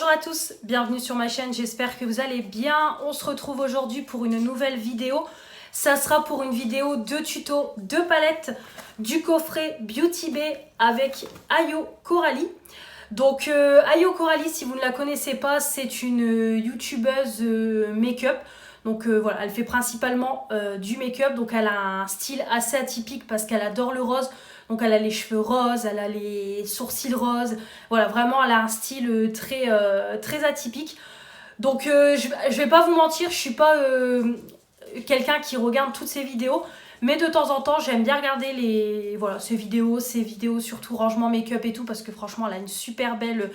Bonjour à tous, bienvenue sur ma chaîne, j'espère que vous allez bien. On se retrouve aujourd'hui pour une nouvelle vidéo. Ça sera pour une vidéo de tuto de palettes du coffret Beauty Bay avec Ayo Coralie. Donc Ayo Coralie, si vous ne la connaissez pas, c'est une youtubeuse make-up. Donc voilà, elle fait principalement du make-up, donc elle a un style assez atypique parce qu'elle adore le rose. Donc elle a les cheveux roses, elle a les sourcils roses, voilà, vraiment elle a un style très atypique. Donc je vais pas vous mentir, je suis pas quelqu'un qui regarde toutes ces vidéos, mais de temps en temps j'aime bien regarder ces vidéos surtout rangement make-up et tout, parce que franchement elle a une super belle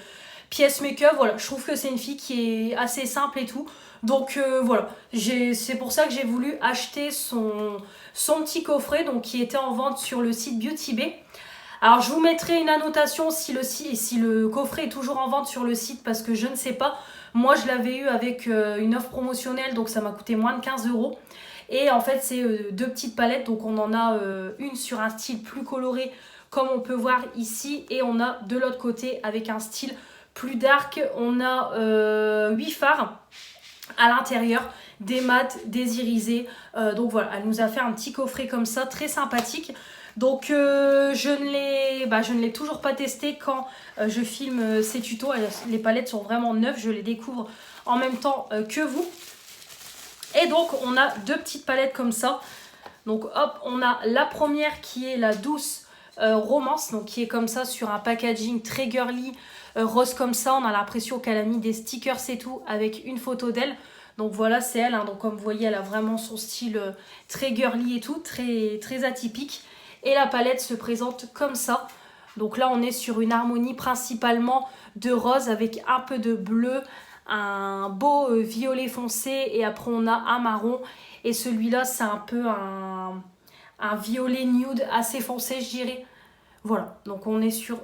pièce make-up. Voilà, je trouve que c'est une fille qui est assez simple et tout. Donc voilà, c'est pour ça que j'ai voulu acheter son petit coffret, donc qui était en vente sur le site Beauty Bay. Alors je vous mettrai une annotation si le coffret est toujours en vente sur le site, parce que je ne sais pas. Moi je l'avais eu avec une offre promotionnelle, donc ça m'a coûté moins de 15 €. Et en fait c'est deux petites palettes, donc on en a une sur un style plus coloré comme on peut voir ici, et on a de l'autre côté avec un style plus dark. On a 8 fards à l'intérieur, des mats, des irisés. Donc voilà, elle nous a fait un petit coffret comme ça, très sympathique. Donc je ne l'ai toujours pas testé quand je filme ces tutos. Les palettes sont vraiment neuves, je les découvre en même temps que vous. Et donc on a deux petites palettes comme ça. Donc hop, on a la première qui est la douce romance, donc qui est comme ça sur un packaging très girly, rose comme ça. On a l'impression qu'elle a mis des stickers et tout avec une photo d'elle. Donc voilà, c'est elle, hein. Donc comme vous voyez, elle a vraiment son style très girly et tout, très atypique. Et la palette se présente comme ça. Donc là on est sur une harmonie principalement de rose avec un peu de bleu, un beau violet foncé, et après on a un marron. Et celui-là c'est un peu un violet nude assez foncé, je dirais. Voilà, donc on est sur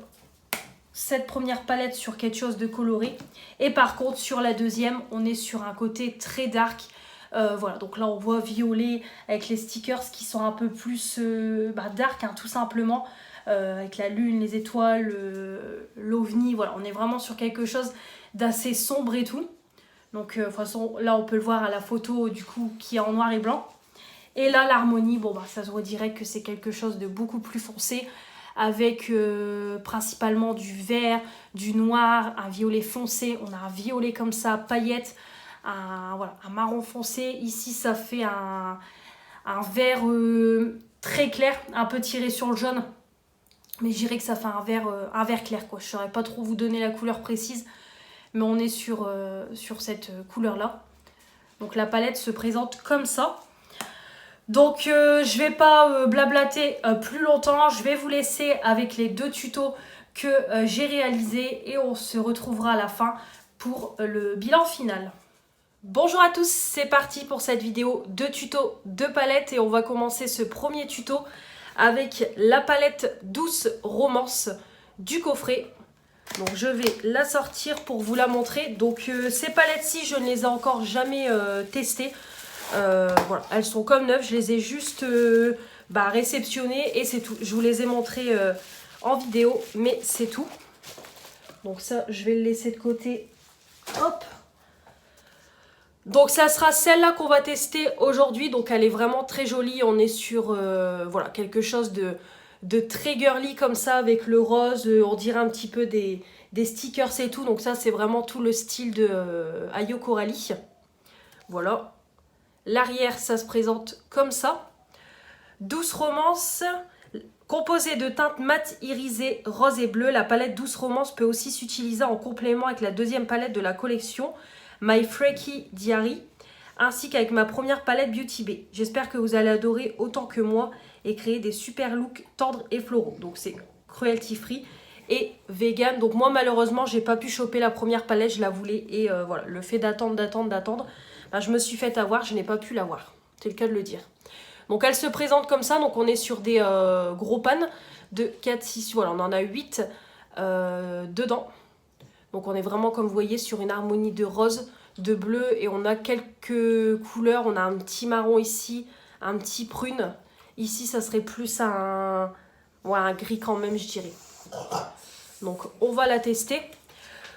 cette première palette sur quelque chose de coloré. Et par contre sur la deuxième on est sur un côté très dark. Voilà, donc là on voit violet avec les stickers qui sont un peu plus dark, hein, tout simplement, avec la lune, les étoiles, l'ovni. Voilà, on est vraiment sur quelque chose d'assez sombre et tout. Donc de toute façon là on peut le voir à la photo du coup qui est en noir et blanc. Et là l'harmonie, bon ça se voit direct que c'est quelque chose de beaucoup plus foncé, avec principalement du vert, du noir, un violet foncé. On a un violet comme ça, paillette, un marron foncé. Ici ça fait un vert très clair, un peu tiré sur le jaune, mais je dirais que ça fait un vert clair, quoi. Je ne saurais pas trop vous donner la couleur précise, mais on est sur cette couleur là. Donc la palette se présente comme ça. Donc je vais pas blablater plus longtemps, je vais vous laisser avec les deux tutos que j'ai réalisés, et on se retrouvera à la fin pour le bilan final. Bonjour à tous, c'est parti pour cette vidéo de tuto de palette, et on va commencer ce premier tuto avec la palette douce romance du coffret. Donc je vais la sortir pour vous la montrer. Donc ces palettes-ci, je ne les ai encore jamais testées. Voilà, elles sont comme neuves, je les ai juste réceptionnées et c'est tout. Je vous les ai montrées en vidéo, mais c'est tout. Donc ça, je vais le laisser de côté. Hop. Donc ça sera celle-là qu'on va tester aujourd'hui. Donc elle est vraiment très jolie. On est sur voilà, quelque chose de très girly comme ça, avec le rose. On dirait un petit peu des stickers et tout. Donc ça, c'est vraiment tout le style de Ayo Coralie. Voilà. L'arrière, ça se présente comme ça. Douce romance, composée de teintes mat irisées, rose et bleu. La palette douce romance peut aussi s'utiliser en complément avec la deuxième palette de la collection, My Freaky Diary, ainsi qu'avec ma première palette Beauty Bay. J'espère que vous allez adorer autant que moi et créer des super looks tendres et floraux. Donc c'est cruelty free et vegan. Donc moi malheureusement j'ai pas pu choper la première palette, je la voulais, et voilà, le fait d'attendre, je me suis fait avoir, je n'ai pas pu l'avoir. C'est le cas de le dire. Donc elle se présente comme ça. Donc on est sur des gros pans de 4, 6, voilà, on en a 8 dedans. Donc on est vraiment, comme vous voyez, sur une harmonie de rose, de bleu, et on a quelques couleurs. On a un petit marron ici, un petit prune. Ici ça serait plus un gris quand même, je dirais. Donc on va la tester.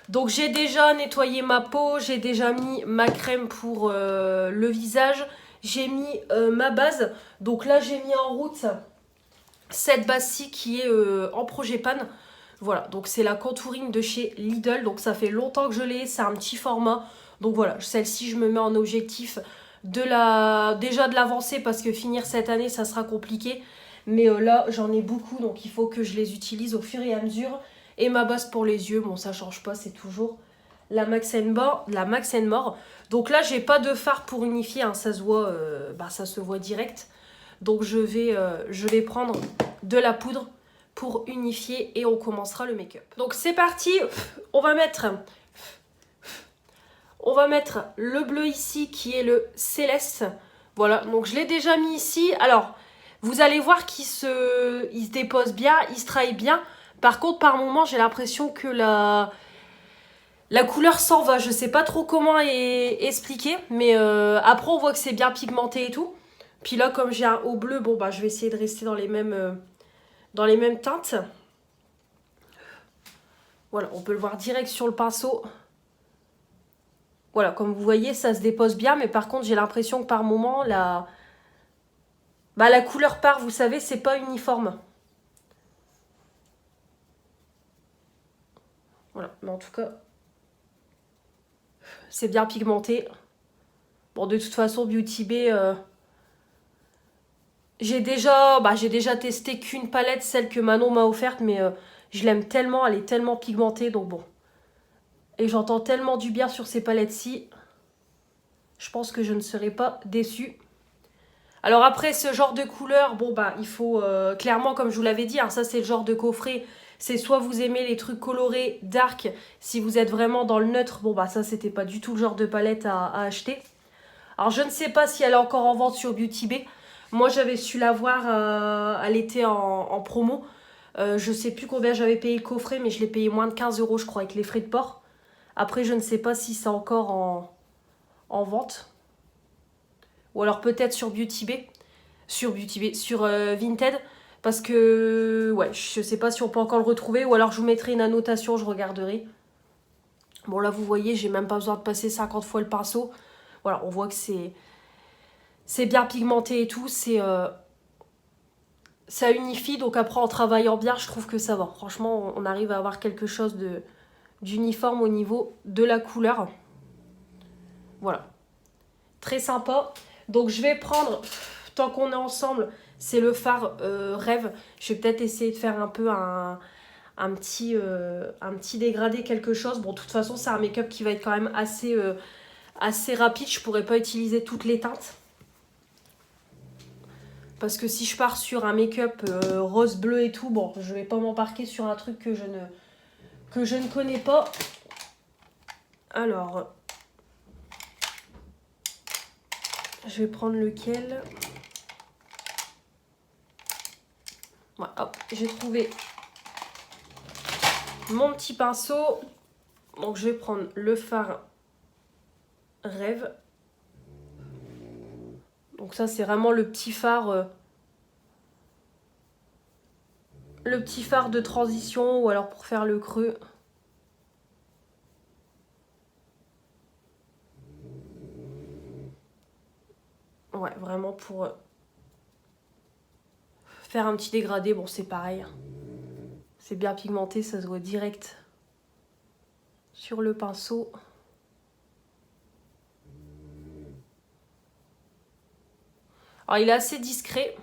Donc j'ai déjà nettoyé ma peau, j'ai déjà mis ma crème pour le visage, j'ai mis ma base. Donc là j'ai mis en route cette base-ci qui est en Progepan. Voilà, donc c'est la contouring de chez Lidl, donc ça fait longtemps que je l'ai, c'est un petit format. Donc voilà, celle-ci je me mets en objectif déjà de l'avancer parce que finir cette année ça sera compliqué. Mais là j'en ai beaucoup donc il faut que je les utilise au fur et à mesure. Et ma base pour les yeux, bon ça change pas, c'est toujours la Max More. Donc là j'ai pas de fard pour unifier, hein, ça se voit, ça se voit direct. Donc je vais prendre de la poudre pour unifier et on commencera le make-up. Donc c'est parti, on va mettre le bleu ici qui est le Céleste. Voilà, donc je l'ai déjà mis ici. Alors, vous allez voir qu'il se dépose bien, il se travaille bien. Par contre, par moment, j'ai l'impression que la couleur s'en va. Je sais pas trop comment expliquer, mais après on voit que c'est bien pigmenté et tout. Puis là, comme j'ai un haut bleu, bon bah je vais essayer de rester dans les mêmes teintes. Voilà, on peut le voir direct sur le pinceau. Voilà, comme vous voyez, ça se dépose bien, mais par contre, j'ai l'impression que par moment, la couleur part, vous savez, c'est pas uniforme. Voilà, mais en tout cas, c'est bien pigmenté. Bon, de toute façon, Beauty Bay, j'ai déjà testé qu'une palette, celle que Manon m'a offerte, mais je l'aime tellement, elle est tellement pigmentée, donc bon. Et j'entends tellement du bien sur ces palettes-ci. Je pense que je ne serai pas déçue. Alors après, ce genre de couleur, bon bah il faut clairement, comme je vous l'avais dit, hein, ça c'est le genre de coffret. C'est soit vous aimez les trucs colorés, dark, si vous êtes vraiment dans le neutre, bon bah ça c'était pas du tout le genre de palette à acheter. Alors je ne sais pas si elle est encore en vente sur Beauty Bay. Moi j'avais su la voir, elle était en promo. Je sais plus combien j'avais payé le coffret, mais je l'ai payé moins de 15 € je crois avec les frais de port. Après je ne sais pas si c'est encore en vente. Ou alors peut-être sur Beauty Bay. Sur Vinted. Parce que, ouais, je sais pas si on peut encore le retrouver. Ou alors je vous mettrai une annotation, je regarderai. Bon, là, vous voyez, j'ai même pas besoin de passer 50 fois le pinceau. Voilà, on voit que c'est bien pigmenté et tout. Ça unifie. Donc après, en travaillant bien, je trouve que ça va. Franchement, on arrive à avoir quelque chose d'uniforme au niveau de la couleur. Voilà. Très sympa. Donc, je vais prendre, tant qu'on est ensemble, c'est le fard Rêve. Je vais peut-être essayer de faire un peu un petit dégradé, quelque chose. Bon, de toute façon, c'est un make-up qui va être quand même assez rapide. Je pourrais pas utiliser toutes les teintes. Parce que si je pars sur un make-up rose bleu et tout, bon, je vais pas m'embarquer sur un truc que je ne connais pas. Alors, je vais prendre lequel. Voilà, hop, j'ai trouvé mon petit pinceau. Donc je vais prendre le fard Rêve. Donc ça c'est vraiment le petit fard de transition ou alors pour faire le creux. Ouais, vraiment pour faire un petit dégradé. Bon, c'est pareil. C'est bien pigmenté, ça se voit direct sur le pinceau. Alors, il est assez discret.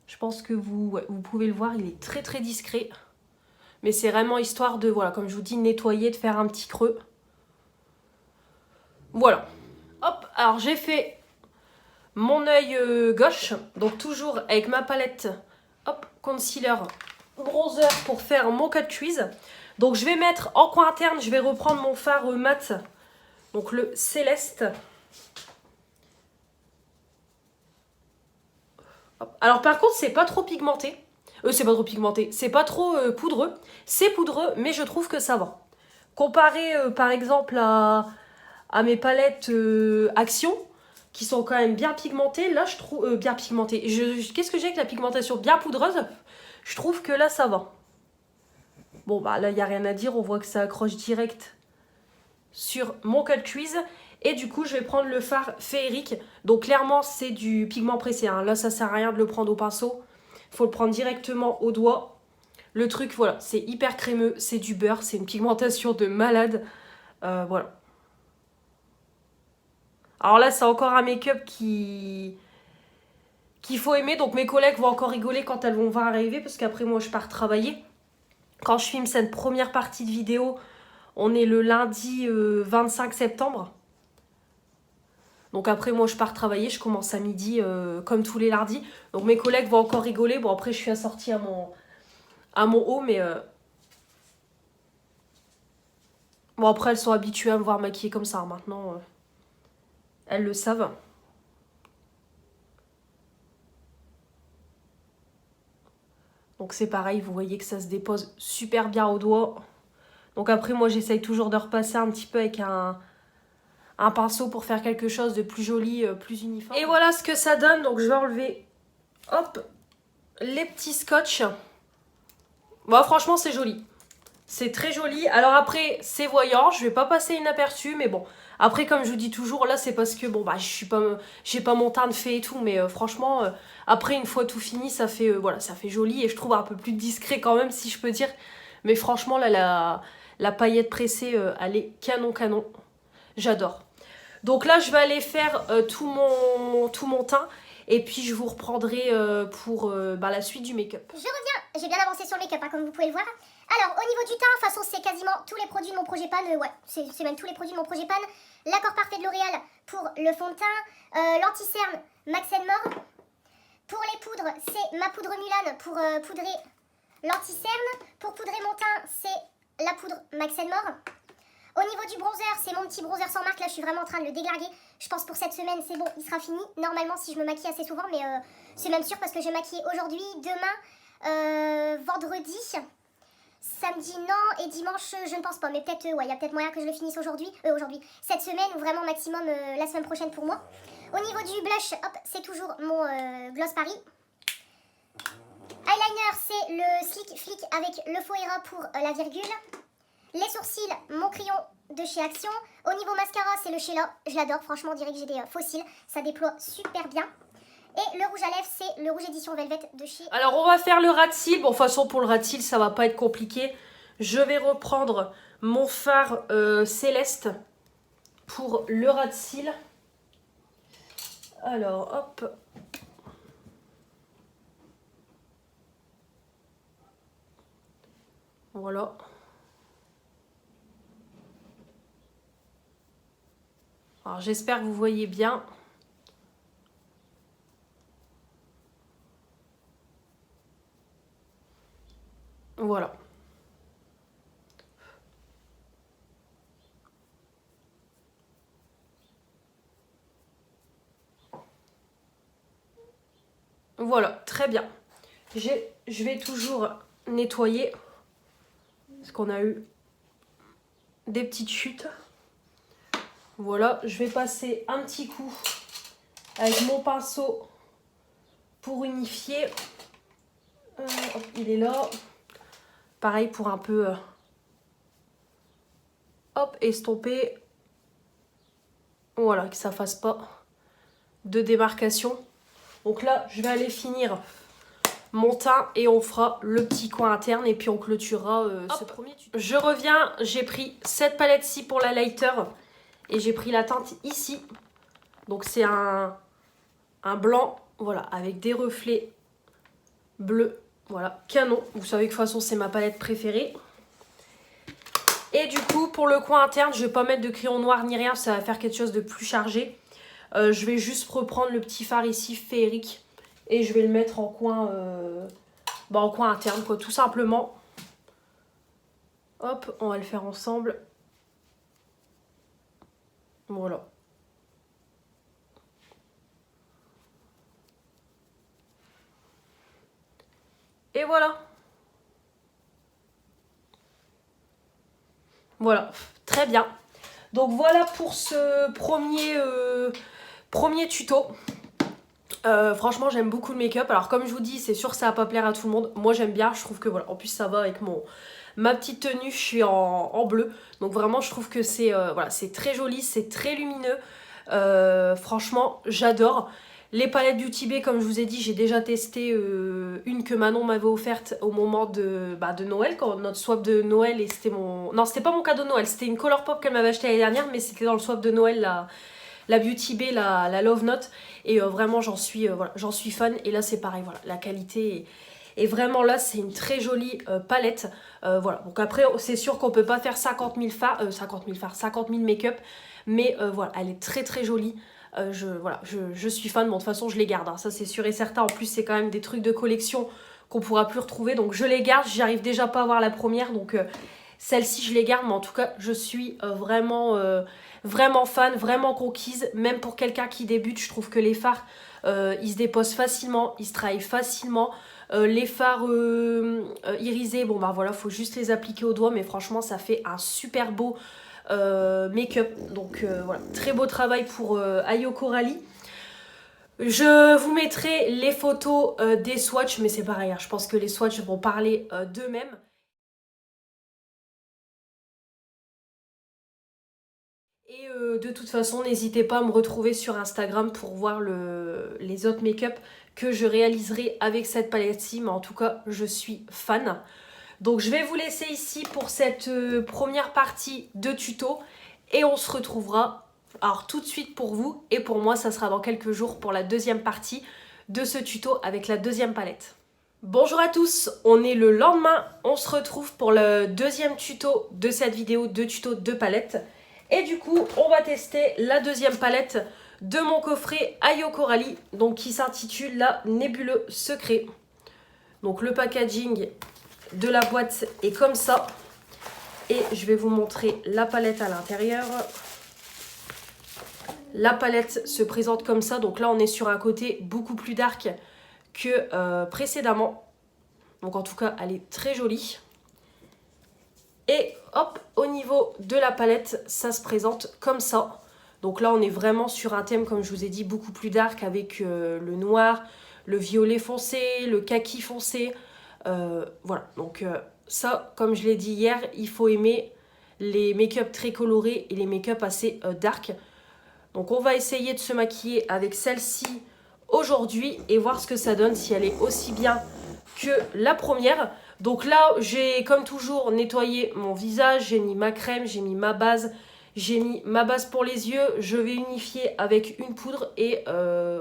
Je pense que vous pouvez le voir, il est très très discret. Mais c'est vraiment histoire de, voilà, comme je vous dis, nettoyer, de faire un petit creux. Voilà. Hop, alors j'ai fait mon œil gauche. Donc toujours avec ma palette, hop, concealer, bronzer pour faire mon cut crease. Donc je vais mettre en coin interne, je vais reprendre mon fard mat. Donc le Céleste. Hop. Alors par contre, c'est pas trop pigmenté. C'est pas trop poudreux. C'est poudreux, mais je trouve que ça va. Comparé par exemple à mes palettes Action, qui sont quand même bien pigmentées, là je trouve... bien pigmentées. Qu'est-ce que j'ai avec la pigmentation bien poudreuse? Je trouve que là ça va. Bon, bah là, il n'y a rien à dire. On voit que ça accroche direct sur mon cut crease. Et du coup, je vais prendre le fard féerique. Donc, clairement, c'est du pigment pressé. Hein. Là, ça sert à rien de le prendre au pinceau. Il faut le prendre directement au doigt. Le truc, voilà, c'est hyper crémeux. C'est du beurre. C'est une pigmentation de malade. Voilà. Alors là, c'est encore un make-up qu'il faut aimer. Donc, mes collègues vont encore rigoler quand elles vont voir arriver. Parce qu'après, moi, je pars travailler. Quand je filme cette première partie de vidéo, on est le lundi 25 septembre. Donc après, moi, je pars travailler. Je commence à midi, comme tous les lundis. Donc mes collègues vont encore rigoler. Bon, après, je suis assortie à mon haut, mais... Bon, après, elles sont habituées à me voir maquillée comme ça. Maintenant, elles le savent. Donc c'est pareil, vous voyez que ça se dépose super bien au doigt. Donc après, moi, j'essaye toujours de repasser un petit peu avec un pinceau pour faire quelque chose de plus joli, plus uniforme. Et voilà ce que ça donne. Donc je vais enlever, hop, les petits scotch. Bon, franchement, c'est joli. C'est très joli. Alors après, c'est voyant. Je vais pas passer inaperçu, mais bon. Après, comme je vous dis toujours, là, c'est parce que, bon, bah, j'ai pas mon teint de fée et tout. Mais franchement, après, une fois tout fini, ça fait, voilà, ça fait joli. Et je trouve un peu plus discret quand même, si je peux dire. Mais franchement, là, la paillette pressée, elle est canon, canon. J'adore. Donc là, je vais aller faire tout mon teint. Et puis, je vous reprendrai pour la suite du make-up. Je reviens. J'ai bien avancé sur le make-up, hein, comme vous pouvez le voir. Alors, au niveau du teint, de toute façon, c'est quasiment tous les produits de mon projet Pan. Ouais, c'est même tous les produits de mon projet Pan. L'accord parfait de L'Oréal pour le fond de teint. L'anti-cerne Max More. Pour les poudres, c'est ma poudre Mulan pour poudrer l'anti-cerne. Pour poudrer mon teint, c'est la poudre Max More. Au niveau du bronzer, c'est mon petit bronzer sans marque. Là, je suis vraiment en train de le déglinguer. Je pense pour cette semaine, c'est bon, il sera fini. Normalement, si je me maquille assez souvent, mais c'est même sûr parce que je vais maquiller aujourd'hui, demain, vendredi, samedi, non, et dimanche, je ne pense pas. Mais peut-être, ouais, il y a peut-être moyen que je le finisse aujourd'hui, cette semaine, ou vraiment maximum la semaine prochaine pour moi. Au niveau du blush, hop, c'est toujours mon Gloss Paris. Eyeliner, c'est le Slick Flick avec le faux Hera pour la virgule. Les sourcils, mon crayon de chez Action. Au niveau mascara, c'est le Sheila. Je l'adore, franchement, on dirait que j'ai des fossiles. Ça déploie super bien. Et le rouge à lèvres, c'est le rouge édition Velvet de chez... Alors, on va faire le ras de cils. Bon, de toute façon, pour le ras de cils, ça va pas être compliqué. Je vais reprendre mon fard Céleste pour le ras de cils. Alors, hop. Voilà. Alors, j'espère que vous voyez bien. Voilà. Voilà, très bien. Je vais toujours nettoyer. Parce qu'on a eu des petites chutes. Voilà, je vais passer un petit coup avec mon pinceau pour unifier. Hop, il est là. Pareil pour un peu hop, estomper. Voilà, que ça fasse pas de démarcation. Donc là, je vais aller finir mon teint et on fera le petit coin interne et puis on clôturera ce premier tuto. Je reviens, j'ai pris cette palette-ci pour la lighter. Et j'ai pris la teinte ici. Donc c'est un blanc, voilà, avec des reflets bleus. Voilà, canon. Vous savez que de toute façon c'est ma palette préférée. Et du coup pour le coin interne, je vais pas mettre de crayon noir ni rien. Ça va faire quelque chose de plus chargé. Je vais juste reprendre le petit fard ici, féerique. Et je vais le mettre en coin, en coin interne, quoi, tout simplement. Hop, on va le faire ensemble. Voilà. Et voilà. Voilà, très bien. Donc voilà pour ce premier tuto. Franchement j'aime beaucoup le make-up. Alors comme je vous dis, c'est sûr que ça va pas plaire à tout le monde. Moi j'aime bien, je trouve que voilà, en plus ça va avec ma petite tenue, je suis en bleu. Donc vraiment je trouve que c'est voilà, c'est très joli, c'est très lumineux. Franchement j'adore. Les palettes Beauty Bay, comme je vous ai dit, j'ai déjà testé une que Manon m'avait offerte au moment de Noël, quand notre swap de Noël, et c'était mon... Non, c'était pas mon cadeau de Noël, c'était une Colourpop qu'elle m'avait acheté l'année dernière, mais c'était dans le swap de Noël, la Beauty Bay, la Love Note, et vraiment j'en suis fan, et là c'est pareil, voilà, la qualité est vraiment là, c'est une très jolie palette, voilà, donc après c'est sûr qu'on peut pas faire 50 000 make-up, mais voilà, elle est très très jolie. Je suis fan, bon de toute façon je les garde, hein, ça c'est sûr et certain. En plus c'est quand même des trucs de collection qu'on pourra plus retrouver, donc je les garde. J'arrive déjà pas à voir la première, donc celle-ci je les garde, mais en tout cas je suis vraiment fan, vraiment conquise. Même pour quelqu'un qui débute, je trouve que les fards ils se déposent facilement, ils se travaillent facilement. Les fards irisés, bon bah voilà, faut juste les appliquer au doigt, mais franchement ça fait un super beau make-up. Donc voilà, très beau travail pour Ayo Coralie. Je vous mettrai les photos des swatchs, mais c'est pareil, hein, je pense que les swatchs vont parler d'eux-mêmes. Et de toute façon, n'hésitez pas à me retrouver sur Instagram pour voir les autres make-up que je réaliserai avec cette palette-ci, mais en tout cas, je suis fan. Donc je vais vous laisser ici pour cette première partie de tuto et on se retrouvera alors tout de suite pour vous et pour moi ça sera dans quelques jours pour la deuxième partie de ce tuto avec la deuxième palette. Bonjour à tous, on est le lendemain, on se retrouve pour le deuxième tuto de cette vidéo de tuto de palette et du coup on va tester la deuxième palette de mon coffret Ayo Coralie, donc qui s'intitule la Nébuleux Secret. Donc le packaging de la boîte est comme ça et je vais vous montrer la palette à l'intérieur. La palette se présente comme ça, donc là on est sur un côté beaucoup plus dark que précédemment, donc en tout cas elle est très jolie. Et hop, au niveau de la palette ça se présente comme ça. Donc là on est vraiment sur un thème, comme je vous ai dit, beaucoup plus dark avec le noir, le violet foncé, le kaki foncé. Voilà, donc ça, comme je l'ai dit hier, il faut aimer les make-up très colorés et les make-up assez dark. Donc on va essayer de se maquiller avec celle-ci aujourd'hui et voir ce que ça donne, si elle est aussi bien que la première. Donc là, j'ai comme toujours nettoyé mon visage, j'ai mis ma crème, j'ai mis ma base. J'ai mis ma base pour les yeux, je vais unifier avec une poudre et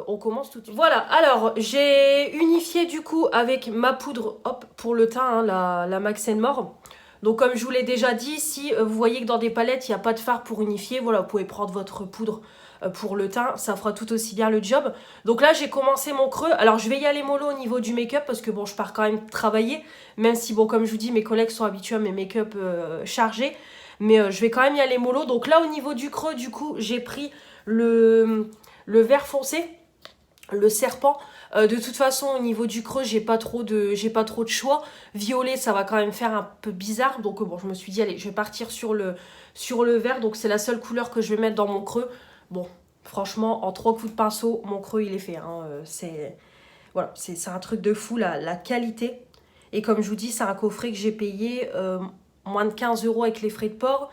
on commence tout de suite. Voilà, alors j'ai unifié du coup avec ma poudre hop, pour le teint, hein, la Max More. Donc comme je vous l'ai déjà dit, si vous voyez que dans des palettes il n'y a pas de fard pour unifier, voilà, vous pouvez prendre votre poudre pour le teint, ça fera tout aussi bien le job. Donc là j'ai commencé mon creux, alors je vais y aller mollo au niveau du make-up parce que bon je pars quand même travailler, même si bon comme je vous dis mes collègues sont habitués à mes make-up chargés. Mais je vais quand même y aller mollo. Donc là, au niveau du creux, du coup, j'ai pris le vert foncé, le serpent. De toute façon, au niveau du creux, j'ai pas trop de choix. Violet, ça va quand même faire un peu bizarre. Donc bon, je me suis dit, allez, je vais partir sur le vert. Donc c'est la seule couleur que je vais mettre dans mon creux. Bon, franchement, en 3 coups de pinceau, mon creux, il est fait. Hein. Voilà, c'est un truc de fou, la qualité. Et comme je vous dis, c'est un coffret que j'ai payé... moins de 15 € avec les frais de port.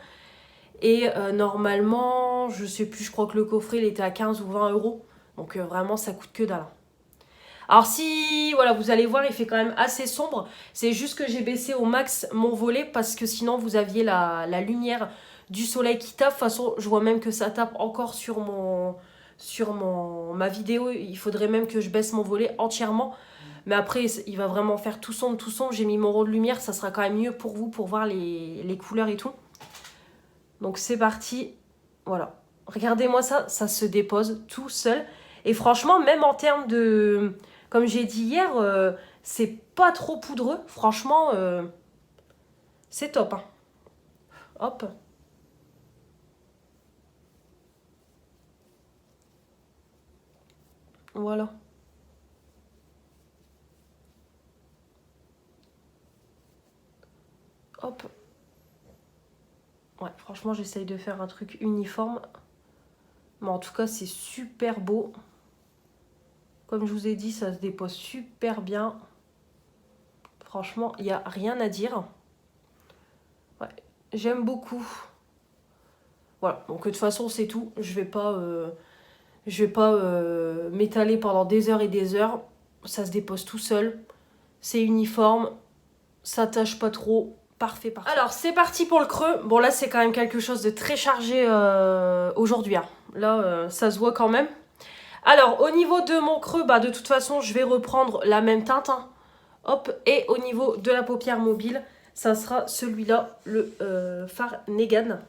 Et normalement, je sais plus, je crois que le coffret il était à 15 ou 20 €. Donc vraiment, ça coûte que dalle. Alors si, voilà, vous allez voir, il fait quand même assez sombre. C'est juste que j'ai baissé au max mon volet parce que sinon vous aviez la lumière du soleil qui tape. De toute façon, je vois même que ça tape encore sur ma vidéo. Il faudrait même que je baisse mon volet entièrement. Mais après, il va vraiment faire tout sombre, tout sombre. J'ai mis mon rond de lumière, ça sera quand même mieux pour vous, pour voir les couleurs et tout. Donc c'est parti. Voilà. Regardez-moi ça, ça se dépose tout seul. Et franchement, même en termes de... Comme j'ai dit hier, c'est pas trop poudreux. Franchement, c'est top. Hein. Hop. Voilà. Hop. Ouais, franchement, j'essaye de faire un truc uniforme. Mais en tout cas, c'est super beau. Comme je vous ai dit, ça se dépose super bien. Franchement, il n'y a rien à dire. Ouais, j'aime beaucoup. Voilà, donc de toute façon, c'est tout. Je vais pas m'étaler pendant des heures et des heures. Ça se dépose tout seul. C'est uniforme. Ça tâche pas trop. Parfait, parfait. Alors, c'est parti pour le creux. Bon, là, c'est quand même quelque chose de très chargé aujourd'hui. Hein. Là, ça se voit quand même. Alors, au niveau de mon creux, bah, de toute façon, je vais reprendre la même teinte. Hein. Hop. Et au niveau de la paupière mobile, ça sera celui-là, le fard Negan.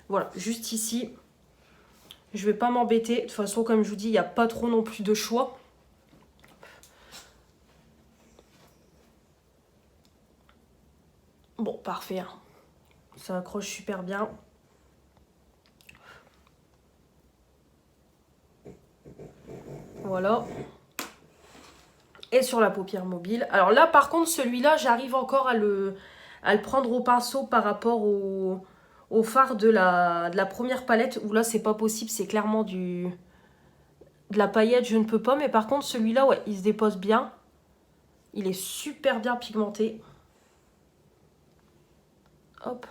Voilà, juste ici. Je vais pas m'embêter. De toute façon, comme je vous dis, il n'y a pas trop non plus de choix. Bon, parfait. Hein. Ça accroche super bien. Voilà. Et sur la paupière mobile. Alors là, par contre, celui-là, j'arrive encore à le prendre au pinceau par rapport au fard de la première palette. Où là, c'est pas possible. C'est clairement de la paillette. Je ne peux pas. Mais par contre, celui-là, ouais, il se dépose bien. Il est super bien pigmenté. Hop.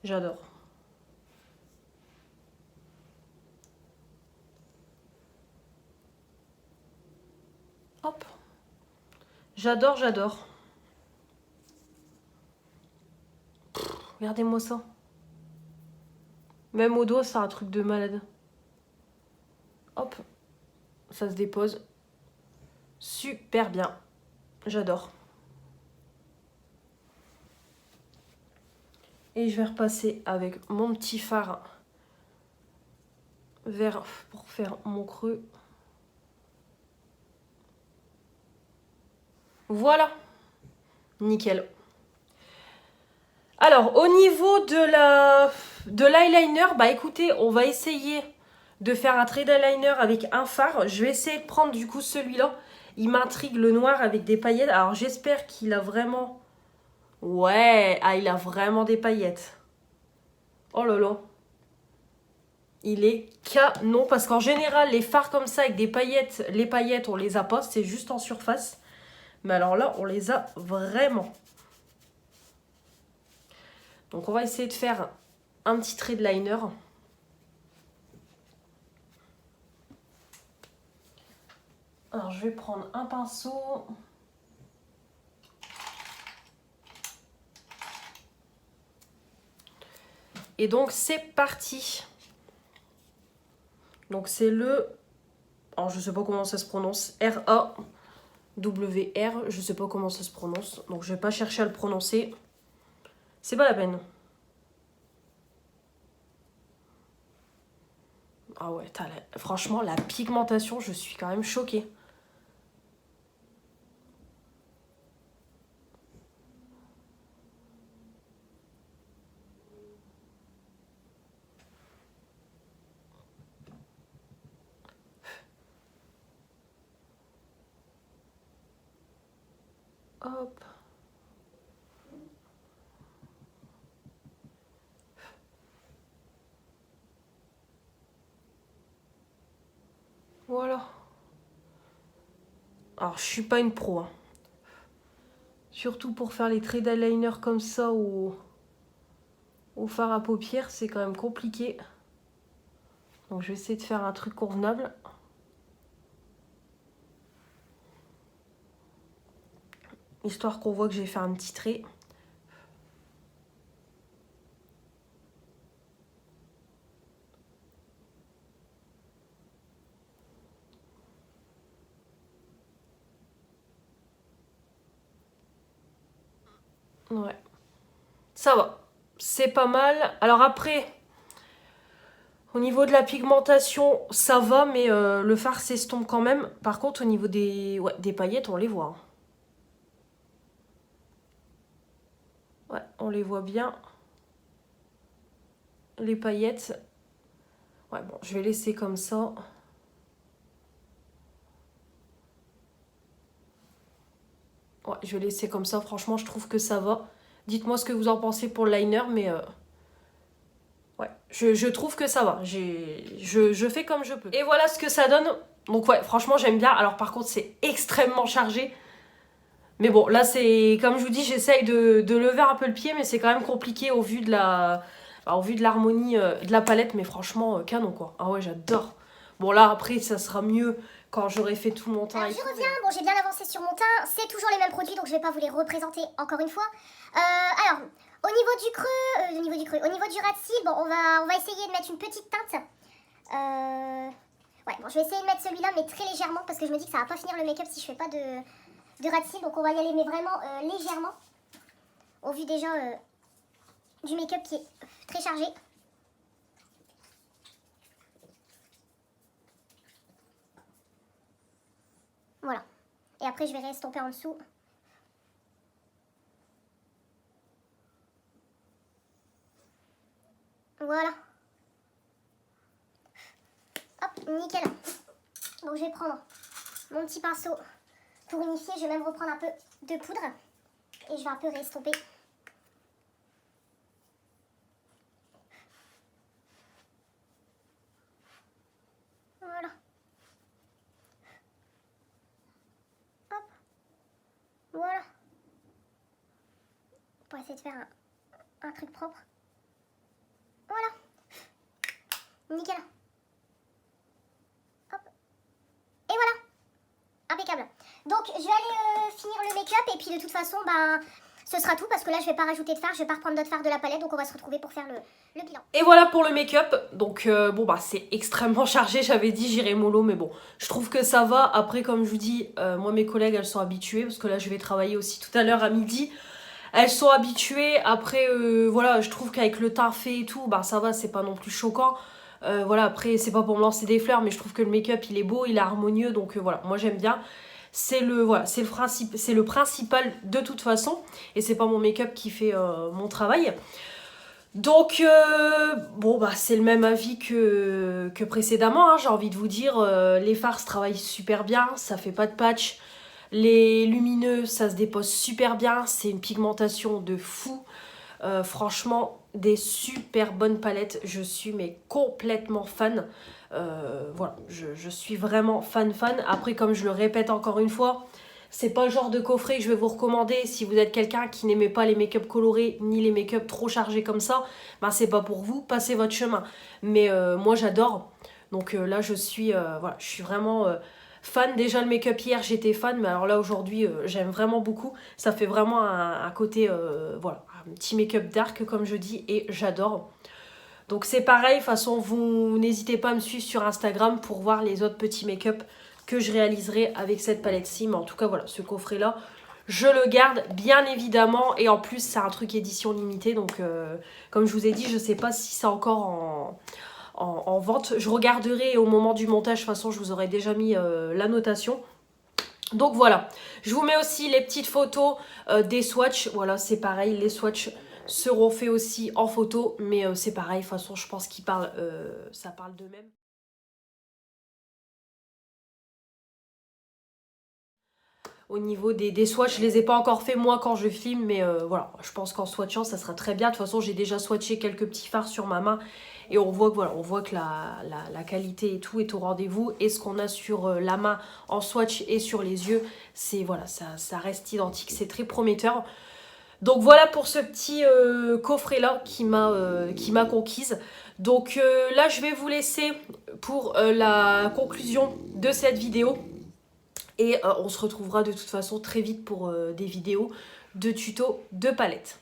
J'adore. Hop. J'adore, j'adore. Regardez-moi ça. Même au doigt, c'est un truc de malade. Hop. Ça se dépose. Super bien. J'adore. Et je vais repasser avec mon petit fard vert pour faire mon creux. Voilà. Nickel. Alors, au niveau de l'eyeliner, bah écoutez, on va essayer de faire un trait d'eyeliner avec un fard. Je vais essayer de prendre du coup celui-là. Il m'intrigue, le noir avec des paillettes. Alors, j'espère qu'il a vraiment... Ouais, ah, il a vraiment des paillettes. Oh là là. Il est canon. Parce qu'en général, les fards comme ça avec des paillettes, les paillettes, on les a pas. C'est juste en surface. Mais alors là, on les a vraiment. Donc, on va essayer de faire un petit trait de liner. Alors, je vais prendre un pinceau. Et donc, c'est parti. Donc, c'est le... Alors, je ne sais pas comment ça se prononce. R-A-W-R. Je ne sais pas comment ça se prononce. Donc, je ne vais pas chercher à le prononcer. C'est pas la peine. Ah ouais, franchement, la pigmentation, je suis quand même choquée. Hop. Voilà. Alors, je suis pas une pro. Hein. Surtout pour faire les traits d'eyeliner comme ça au fard à paupières, c'est quand même compliqué. Donc, je vais essayer de faire un truc convenable. Histoire qu'on voit que j'ai fait un petit trait. Ouais. Ça va. C'est pas mal. Alors après, au niveau de la pigmentation, ça va, mais le fard s'estompe quand même. Par contre, au niveau des paillettes, on les voit. Hein. Ouais, on les voit bien. Les paillettes. Ouais, bon, je vais laisser comme ça. Ouais, je vais laisser comme ça. Franchement, je trouve que ça va. Dites-moi ce que vous en pensez pour le liner, mais... ouais, je trouve que ça va. Je fais comme je peux. Et voilà ce que ça donne. Donc ouais, franchement, j'aime bien. Alors par contre, c'est extrêmement chargé. Mais bon, là, c'est comme je vous dis, j'essaye de lever un peu le pied, mais c'est quand même compliqué au vu de l'harmonie de la palette. Mais franchement, canon quoi. Ah ouais, j'adore. Bon là, après, ça sera mieux quand j'aurai fait tout mon teint. Alors, je reviens, bon j'ai bien avancé sur mon teint, c'est toujours les mêmes produits donc je vais pas vous les représenter encore une fois. Alors, au niveau du creux, au niveau du ras de cils, bon on va essayer de mettre une petite teinte. Ouais, bon je vais essayer de mettre celui-là mais très légèrement parce que je me dis que ça va pas finir le make-up si je fais pas de ras de cils, donc on va y aller mais vraiment légèrement. Au vu déjà du make-up qui est très chargé. Voilà. Et après, je vais restomper en dessous. Voilà. Hop, nickel. Donc, je vais prendre mon petit pinceau pour unifier. Je vais même reprendre un peu de poudre. Et je vais un peu restomper. Voilà. Voilà. Pour essayer de faire un truc propre. Voilà. Nickel. Hop. Et voilà. Impeccable. Donc je vais aller finir le make-up et puis de toute façon, ben, ce sera tout parce que là je vais pas rajouter de fard, je vais pas reprendre d'autres fards de la palette donc on va se retrouver pour faire le bilan. Et voilà pour le make-up. Donc bon bah c'est extrêmement chargé, j'avais dit j'irai mollo mais bon je trouve que ça va. Après comme je vous dis, moi mes collègues elles sont habituées parce que là je vais travailler aussi tout à l'heure à midi. Elles sont habituées, après voilà je trouve qu'avec le teint fait et tout, bah ça va, c'est pas non plus choquant. Voilà après c'est pas pour me lancer des fleurs mais je trouve que le make-up il est beau, il est harmonieux donc voilà moi j'aime bien. C'est le principal de toute façon et c'est pas mon make-up qui fait mon travail. Donc bon bah c'est le même avis que précédemment hein, j'ai envie de vous dire, les fards se travaillent super bien, ça fait pas de patch, les lumineux ça se dépose super bien, c'est une pigmentation de fou, franchement des super bonnes palettes, je suis mais complètement fan. Voilà, je suis vraiment fan. Après comme je le répète encore une fois, c'est pas le genre de coffret que je vais vous recommander si vous êtes quelqu'un qui n'aimait pas les make-up colorés ni les make-up trop chargés comme ça, ben c'est pas pour vous, passez votre chemin. Mais moi j'adore, donc là je suis voilà, je suis vraiment fan. Déjà le make-up hier j'étais fan, mais alors là aujourd'hui j'aime vraiment beaucoup, ça fait vraiment un côté voilà, un petit make-up dark comme je dis et j'adore. Donc c'est pareil, de toute façon vous n'hésitez pas à me suivre sur Instagram pour voir les autres petits make-up que je réaliserai avec cette palette-ci. Mais en tout cas voilà, ce coffret-là, je le garde bien évidemment. Et en plus c'est un truc édition limitée. Donc comme je vous ai dit, je sais pas si c'est encore en vente. Je regarderai et au moment du montage, de toute façon je vous aurai déjà mis la notation. Donc voilà, je vous mets aussi les petites photos des swatchs. Voilà, c'est pareil, les swatchs seront faits aussi en photo, mais c'est pareil, de toute façon je pense qu'ils parlent, ça parle d'eux-mêmes. Au niveau des swatchs, je les ai pas encore fait moi quand je filme, mais voilà, je pense qu'en swatchant ça sera très bien. De toute façon j'ai déjà swatché quelques petits fards sur ma main et on voit que voilà, on voit que la qualité et tout est au rendez-vous, et ce qu'on a sur la main en swatch et sur les yeux, c'est voilà, ça reste identique, c'est très prometteur. Donc voilà pour ce petit coffret là qui m'a conquise. Donc là je vais vous laisser pour la conclusion de cette vidéo. Et on se retrouvera de toute façon très vite pour des vidéos de tutos de palette.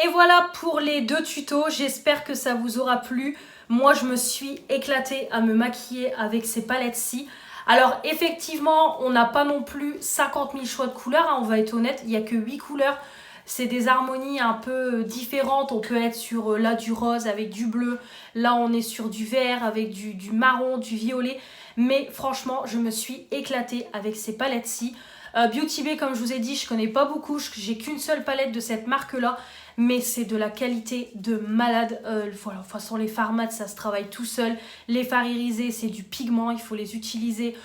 Et voilà pour les 2 tutos, j'espère que ça vous aura plu. Moi je me suis éclatée à me maquiller avec ces palettes-ci. Alors effectivement on n'a pas non plus 50 000 choix de couleurs, hein, on va être honnête, il n'y a que 8 couleurs. C'est des harmonies un peu différentes, on peut être sur là du rose avec du bleu, là on est sur du vert avec du marron, du violet. Mais franchement je me suis éclatée avec ces palettes-ci. Beauty Bay comme je vous ai dit je connais pas beaucoup, j'ai qu'une seule palette de cette marque là. Mais c'est de la qualité de malade. Voilà, de toute façon les fards mat ça se travaille tout seul. Les fards irisés c'est du pigment, il faut les utiliser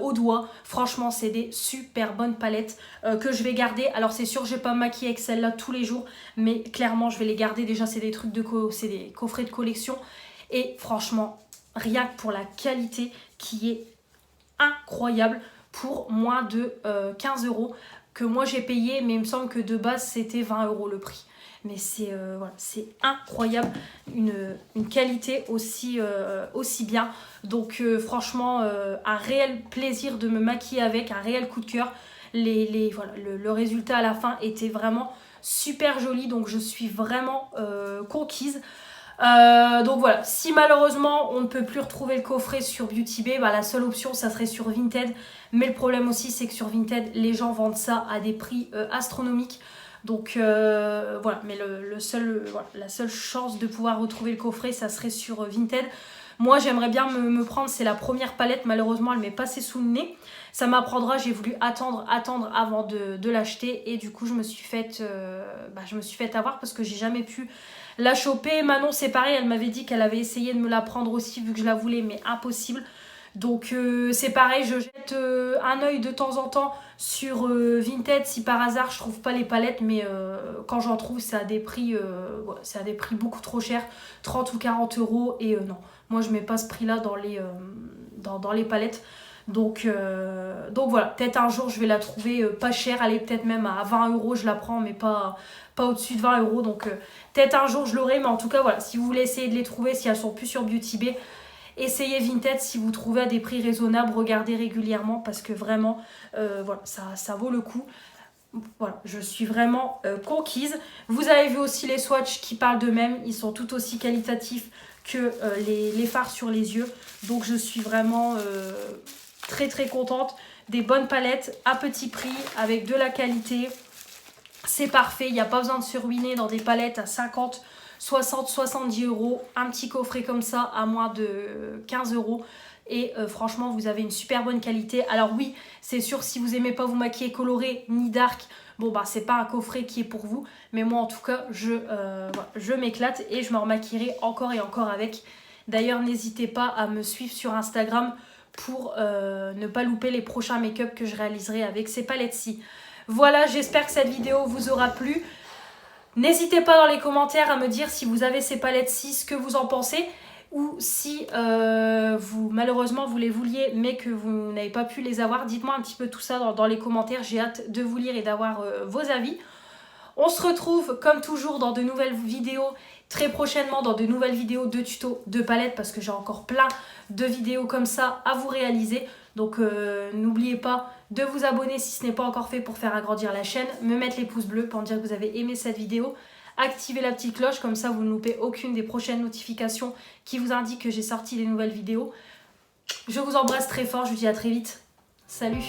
au doigt. Franchement c'est des super bonnes palettes que je vais garder. Alors c'est sûr je vais pas me maquiller avec celle-là tous les jours, mais clairement je vais les garder. Déjà c'est des trucs c'est des coffrets de collection. Et franchement, rien que pour la qualité qui est incroyable, pour moins de 15 € que moi j'ai payé, mais il me semble que de base c'était 20 € le prix. Mais c'est voilà, c'est incroyable, une qualité aussi bien. Donc franchement, un réel plaisir de me maquiller avec, un réel coup de cœur. Voilà, le résultat à la fin était vraiment super joli, donc je suis vraiment conquise. Donc voilà, si malheureusement on ne peut plus retrouver le coffret sur Beauty Bay, bah, la seule option ça serait sur Vinted. Mais le problème aussi c'est que sur Vinted les gens vendent ça à des prix astronomiques. Donc voilà, mais voilà, la seule chance de pouvoir retrouver le coffret ça serait sur Vinted. Moi j'aimerais bien me prendre, c'est la première palette, malheureusement elle m'est passée sous le nez. Ça m'apprendra, j'ai voulu attendre avant de l'acheter. Et du coup je me suis faite avoir parce que j'ai jamais pu la choper. Manon c'est pareil, elle m'avait dit qu'elle avait essayé de me la prendre aussi vu que je la voulais, mais impossible. Donc c'est pareil, je jette un œil de temps en temps sur Vinted si par hasard je trouve pas les palettes, mais quand j'en trouve c'est à des prix beaucoup trop chers, 30 ou 40 €, et non, moi je mets pas ce prix là dans les palettes. Donc voilà, peut-être un jour je vais la trouver pas chère, allez, peut-être même à 20 € je la prends, mais pas au-dessus de 20 €. Donc peut-être un jour je l'aurai, mais en tout cas voilà, si vous voulez essayer de les trouver, si elles sont plus sur Beauty Bay, essayez Vinted si vous trouvez à des prix raisonnables, regardez régulièrement parce que vraiment voilà, ça vaut le coup. Voilà, je suis vraiment conquise. Vous avez vu aussi les swatchs qui parlent d'eux-mêmes, ils sont tout aussi qualitatifs que les fards sur les yeux. Donc je suis vraiment très très contente. Des bonnes palettes à petit prix avec de la qualité. C'est parfait, il n'y a pas besoin de se ruiner dans des palettes à 50, 60, 70 €. Un petit coffret comme ça à moins de 15 €. Et franchement, vous avez une super bonne qualité. Alors oui, c'est sûr, si vous n'aimez pas vous maquiller coloré ni dark, bon bah c'est pas un coffret qui est pour vous. Mais moi en tout cas, je m'éclate et je me remaquillerai encore et encore avec. D'ailleurs, n'hésitez pas à me suivre sur Instagram pour ne pas louper les prochains make-up que je réaliserai avec ces palettes-ci. Voilà, j'espère que cette vidéo vous aura plu. N'hésitez pas dans les commentaires à me dire si vous avez ces palettes-ci, ce que vous en pensez. Ou si malheureusement vous les vouliez mais que vous n'avez pas pu les avoir. Dites-moi un petit peu tout ça dans les commentaires. J'ai hâte de vous lire et d'avoir vos avis. On se retrouve comme toujours dans de nouvelles vidéos très prochainement, dans de nouvelles vidéos de tutos de palettes, parce que j'ai encore plein de vidéos comme ça à vous réaliser. Donc n'oubliez pas de vous abonner si ce n'est pas encore fait pour faire agrandir la chaîne, me mettre les pouces bleus pour me dire que vous avez aimé cette vidéo, activez la petite cloche, comme ça vous ne loupez aucune des prochaines notifications qui vous indiquent que j'ai sorti des nouvelles vidéos. Je vous embrasse très fort, je vous dis à très vite. Salut!